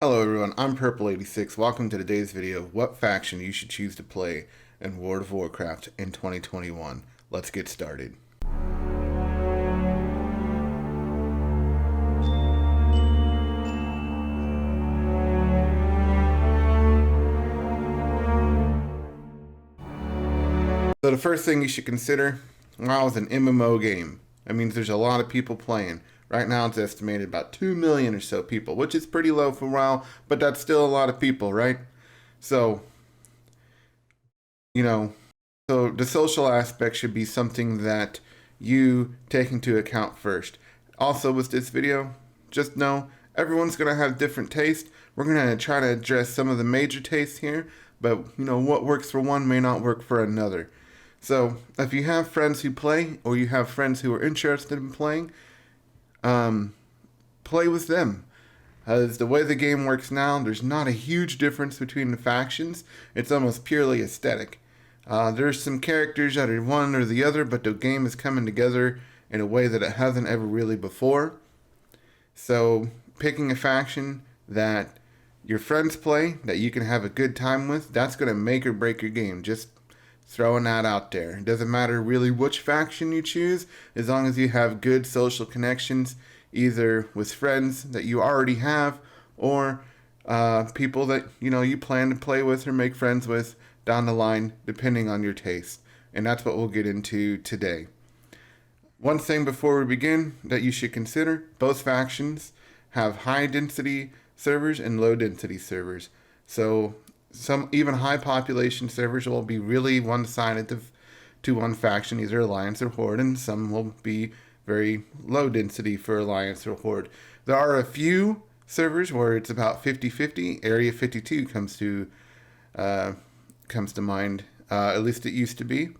Hello everyone, I'm Purple86. Welcome to today's video of what faction you should choose to play in World of Warcraft in 2021. Let's get started. So the first thing you should consider, WoW is an MMO game. That means there's a lot of people playing. Right now it's estimated about 2 million or so people, which is pretty low for WoW, but that's still a lot of people, right? So, you know, so the social aspect should be something that you take into account first. Also with this video, just know everyone's going to have different tastes. We're going to try to address some of the major tastes here, but what works for one may not work for another. So if you have friends who play or you have friends who are interested in playing, play with them. As the way the game works now, there's not a huge difference between the factions. It's almost purely aesthetic. There's some characters that are one or the other, but the game is coming together in a way that it hasn't ever really before. So picking a faction that your friends play, that you can have a good time with, that's going to make or break your game. Just throwing that out there. It doesn't matter really which faction you choose, as long as you have good social connections, either with friends that you already have or people that you plan to play with or make friends with down the line, depending on your taste. And that's what we'll get into today. One thing before we begin that you should consider, both factions have high density servers and low density servers. So some even high population servers will be really one-sided to one faction, either Alliance or Horde, and some will be very low density for Alliance or Horde. There are a few servers where it's about 50-50. Area 52 comes to mind. At least it used to be.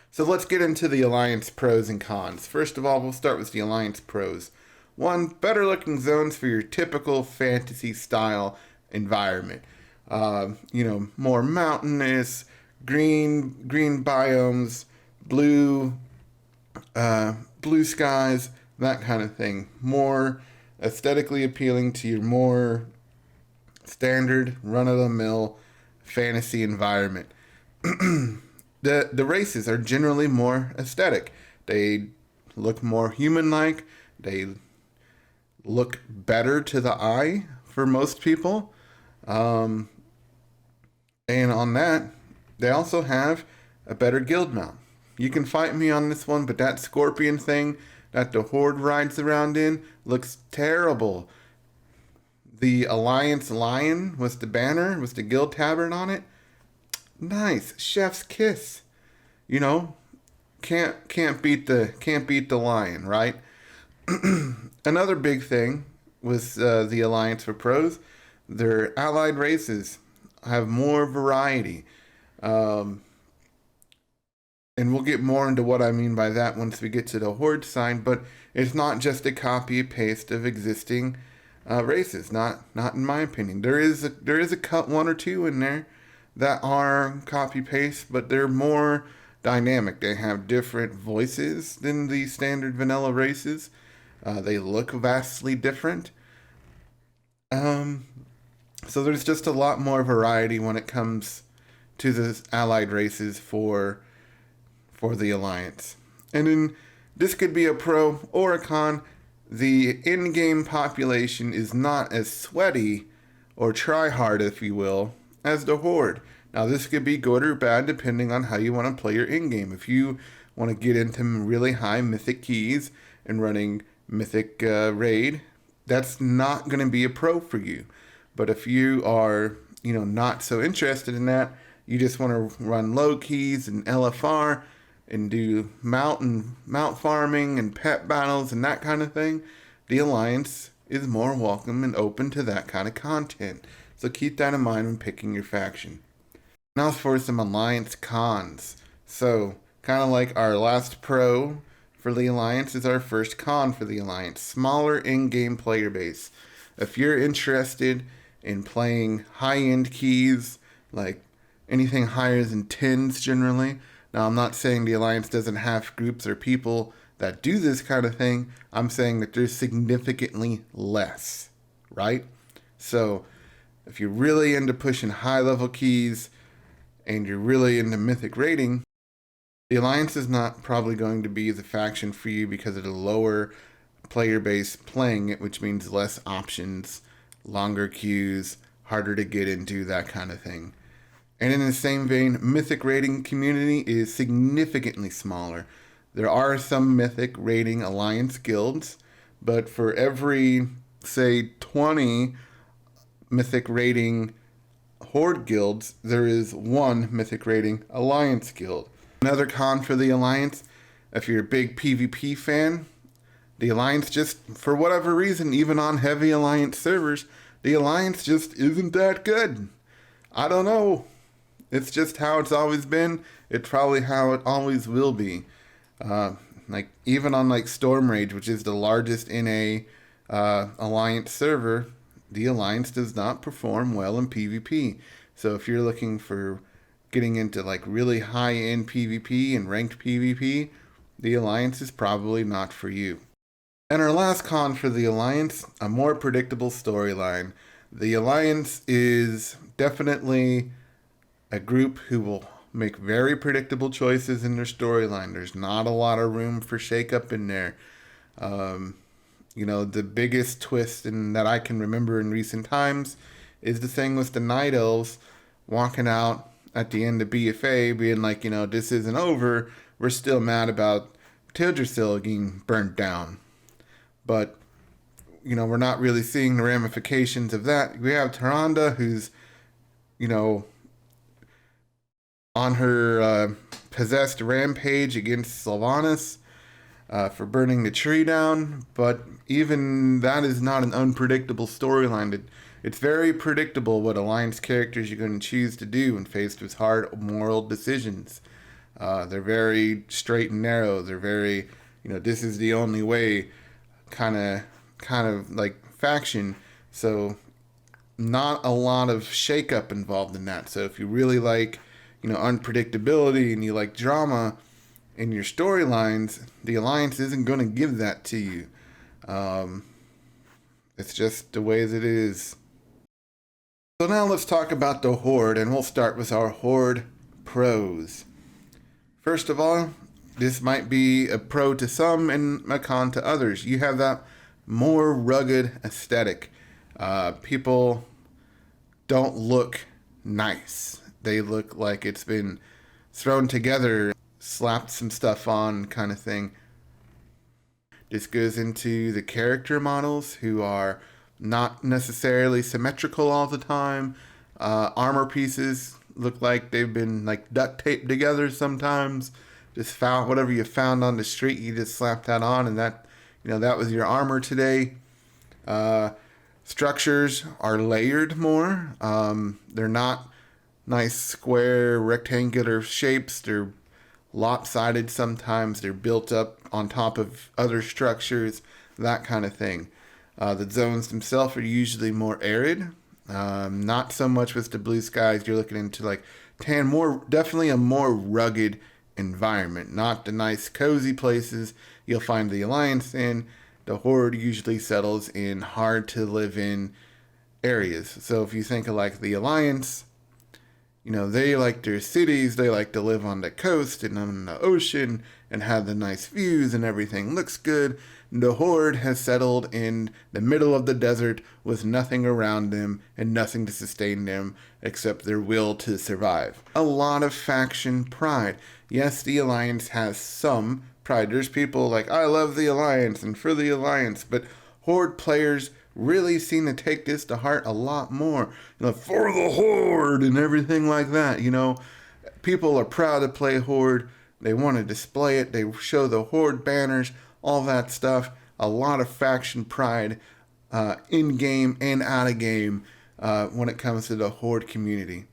So let's get into the Alliance pros and cons. First of all, we'll start with the Alliance pros. One, better looking zones for your typical fantasy style environment. More mountainous, green biomes, blue skies, that kind of thing. More aesthetically appealing to your more standard run-of-the-mill fantasy environment. The races are generally more aesthetic. They look more human-like. They look better to the eye for most people. And on that, they also have a better guild mount. You can fight me on this one, but that scorpion thing that the Horde rides around in looks terrible. The Alliance lion with the banner, with the guild tabard on it, nice, chef's kiss. Can't beat the lion, right? Another big thing with the Alliance for pros, their allied races have more variety. And we'll get more into what I mean by that once we get to the Horde side, but it's not just a copy paste of existing races. Not in my opinion. There is a cut one or two in there that are copy paste, but they're more dynamic. They have different voices than the standard vanilla races. They look vastly different. So there's just a lot more variety when it comes to the allied races for the Alliance. And then this could be a pro or a con. The in-game population is not as sweaty or try-hard, if you will, as the Horde. Now this could be good or bad depending on how you want to play your in-game. If you want to get into really high mythic keys and running mythic raid, that's not going to be a pro for you. But if you are not so interested in that, you just want to run low keys and LFR and do mount farming and pet battles and that kind of thing, the Alliance is more welcome and open to that kind of content. So keep that in mind when picking your faction. Now for some Alliance cons. So kind of like our last pro for the Alliance is our first con for the Alliance. Smaller in-game player base. If you're interested in playing high-end keys, like anything higher than 10s generally. Now, I'm not saying the Alliance doesn't have groups or people that do this kind of thing. I'm saying that there's significantly less. right? So if you're really into pushing high level keys and you're really into mythic rating, the Alliance is not probably going to be the faction for you because of the lower player base playing it, which means less options, longer queues, harder to get into, that kind of thing. And in the same vein, mythic rating community is significantly smaller. There are some mythic rating alliance guilds, but for every, say, 20 mythic rating horde guilds, there is one mythic rating alliance guild. Another con for the alliance, if you're a big PvP fan, the alliance just, for whatever reason, even on heavy alliance servers, the alliance just isn't that good. I don't know. It's just how it's always been. It's probably how it always will be. Like even on like Storm Rage, which is the largest NA alliance server, the alliance does not perform well in PvP. So if you're looking for getting into like really high end PvP and ranked PvP, the alliance is probably not for you. And our last con for the alliance, a more predictable storyline. The alliance is definitely a group who will make very predictable choices in their storyline. There's not a lot of room for shakeup in there. The biggest twist that I can remember in recent times is the thing with the Night Elves walking out at the end of BFA being like, this isn't over. We're still mad about Tildrassil getting burnt down. But, we're not really seeing the ramifications of that. We have Tyrande, who's, on her possessed rampage against Sylvanas for burning the tree down. But even that is not an unpredictable storyline. It's very predictable what Alliance characters you're going to choose to do when faced with hard moral decisions. They're very straight and narrow. They're very, this is the only way kind of like faction. So not a lot of shakeup involved in that. So if you really like, unpredictability and you like drama in your storylines, the Alliance isn't going to give that to you. It's just the way that it is. So now let's talk about the Horde, and we'll start with our Horde pros. First of all, this might be a pro to some and a con to others. You have that more rugged aesthetic. People don't look nice. They look like it's been thrown together, slapped some stuff on kind of thing. This goes into the character models who are not necessarily symmetrical all the time. Armor pieces look like they've been like duct taped together sometimes. Just found whatever you found on the street, you just slapped that on, and that was your armor today. Structures are layered more. They're not nice square rectangular shapes. They're lopsided sometimes. They're built up on top of other structures, that kind of thing. The zones themselves are usually more arid. Not so much with the blue skies. You're looking into like definitely a more rugged environment, not the nice cozy places you'll find the Alliance in. The Horde usually settles in hard to live in areas. So if you think of like the Alliance, they like their cities, they like to live on the coast and on the ocean and have the nice views and everything looks good. The Horde has settled in the middle of the desert with nothing around them and nothing to sustain them except their will to survive. A lot of faction pride. Yes, the Alliance has some pride. There's people like, I love the Alliance and for the Alliance, but Horde players really seem to take this to heart a lot more. For the Horde and everything like that. People are proud to play Horde. They want to display it. They show the Horde banners, all that stuff. A lot of faction pride in game and out of game when it comes to the Horde community.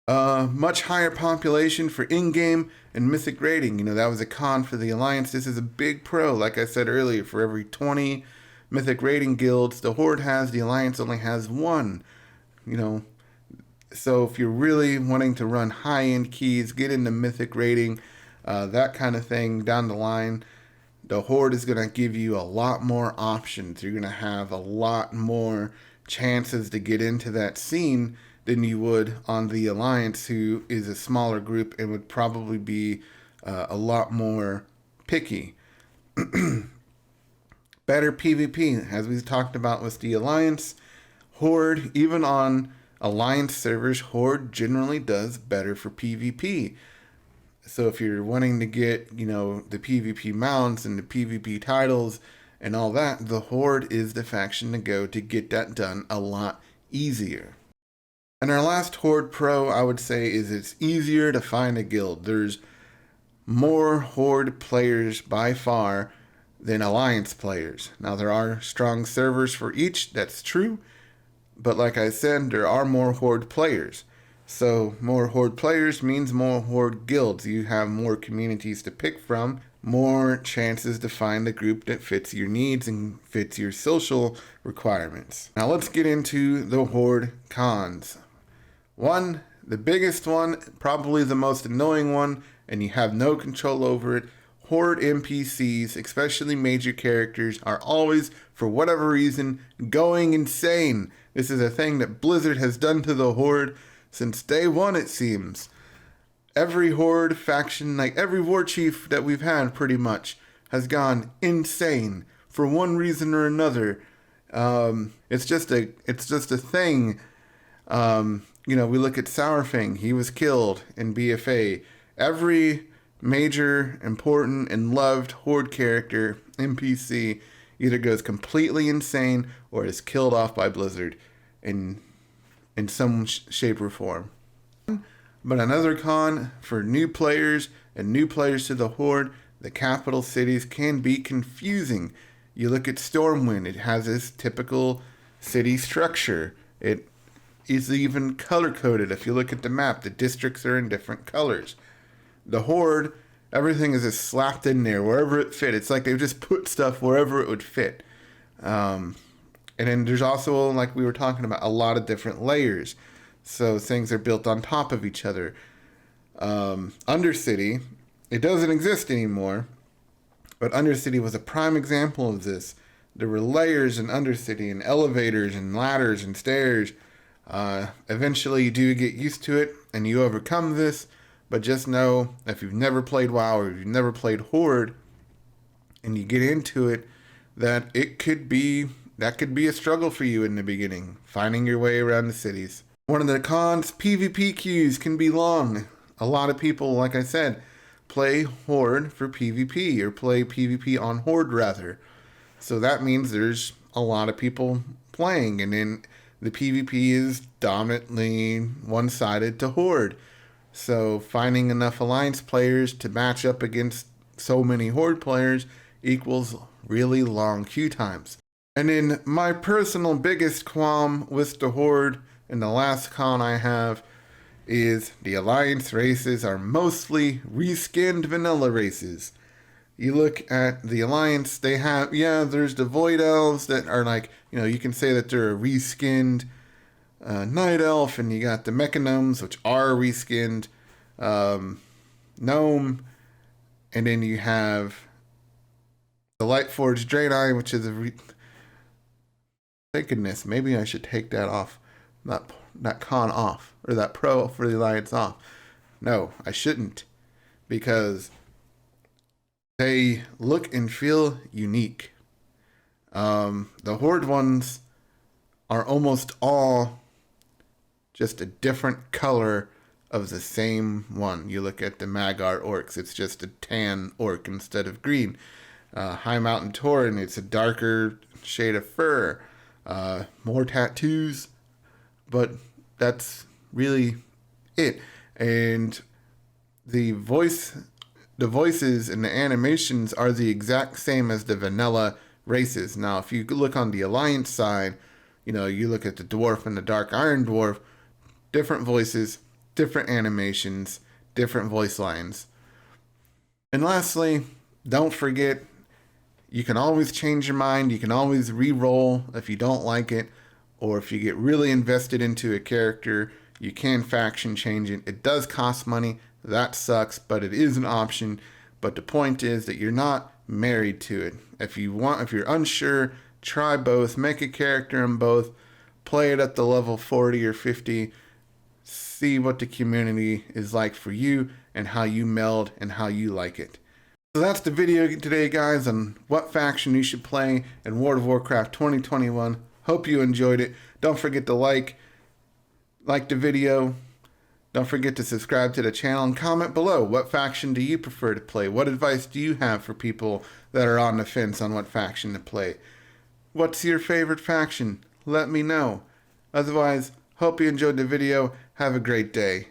Much higher population for in-game and mythic rating. That was a con for the Alliance. This is a big pro. Like I said earlier, for every 20 mythic rating guilds the Horde has, the Alliance only has one. So if you're really wanting to run high-end keys, get into mythic rating, that kind of thing down the line, the Horde is going to give you a lot more options. You're going to have a lot more chances to get into that scene than you would on the Alliance, who is a smaller group and would probably be a lot more picky. Better PvP, as we've talked about with the Alliance. Horde, even on Alliance servers, Horde generally does better for PvP. So if you're wanting to get, the PvP mounts and the PvP titles and all that, the Horde is the faction to go to get that done a lot easier. And our last Horde pro, I would say, is it's easier to find a guild. There's more Horde players by far than Alliance players. Now, there are strong servers for each, that's true. But like I said, there are more Horde players. So more Horde players means more Horde guilds. You have more communities to pick from, more chances to find a group that fits your needs and fits your social requirements. Now let's get into the Horde cons. One, the biggest one, probably the most annoying one, and you have no control over it. Horde NPCs, especially major characters, are always, for whatever reason, going insane. This is a thing that Blizzard has done to the Horde since day one, it seems. Every Horde faction, like every war chief that we've had pretty much, has gone insane for one reason or another. It's just a thing. We look at Sourfang, he was killed in BFA. Every major, important, and loved Horde character, NPC, either goes completely insane or is killed off by Blizzard in some shape or form. But another con for new players and new players to the Horde, the capital cities can be confusing. You look at Stormwind, it has this typical city structure. It is even color-coded. If you look at the map, the districts are in different colors. The Horde, everything is just slapped in there wherever it fit. It's like they've just put stuff wherever it would fit. And then there's also, like we were talking about, a lot of different layers. So things are built on top of each other. Undercity, it doesn't exist anymore, but Undercity was a prime example of this. There were layers in Undercity and elevators and ladders and stairs. Eventually you do get used to it and you overcome this, but just know if you've never played WoW or you've never played Horde and you get into it, that could be a struggle for you in the beginning, finding your way around the cities. One of the cons, PvP queues can be long. A lot of people, like I said, play Horde for PvP or play PvP on Horde rather. So that means there's a lot of people playing, and then the PvP is dominantly one-sided to Horde. So finding enough Alliance players to match up against so many Horde players equals really long queue times. And then my personal biggest qualm with the Horde, and the last con I have, is the Alliance races are mostly reskinned vanilla races. You look at the Alliance, they have, there's the Void Elves that are like, you can say that they're a reskinned Night Elf, and you got the Mechanomes, which are reskinned Gnome, and then you have the Lightforged Draenei, which is thank goodness, maybe I should take that off. That con off, or that pro for the Alliance off. No, I shouldn't, because they look and feel unique. The Horde ones are almost all just a different color of the same one. You look at the Magar orcs, it's just a tan orc instead of green. High Mountain Tauren, it's a darker shade of fur. More tattoos, but that's really it. And the voices and the animations are the exact same as the vanilla races. Now, if you look on the Alliance side, you look at the Dwarf and the Dark Iron Dwarf, different voices, different animations, different voice lines. And lastly, don't forget, you can always change your mind. You can always re-roll if you don't like it, or if you get really invested into a character, you can faction change it. It does cost money. That sucks, but it is an option. But the point is that you're not married to it. If you're unsure, try both, make a character in both, play it at the level 40 or 50, see what the community is like for you and how you meld and how you like it. So that's the video today, guys, on what faction you should play in World of Warcraft 2021. Hope you enjoyed it. Don't forget to like the video. Don't forget to subscribe to the channel and comment below. What faction do you prefer to play? What advice do you have for people that are on the fence on what faction to play? What's your favorite faction? Let me know. Otherwise, hope you enjoyed the video. Have a great day.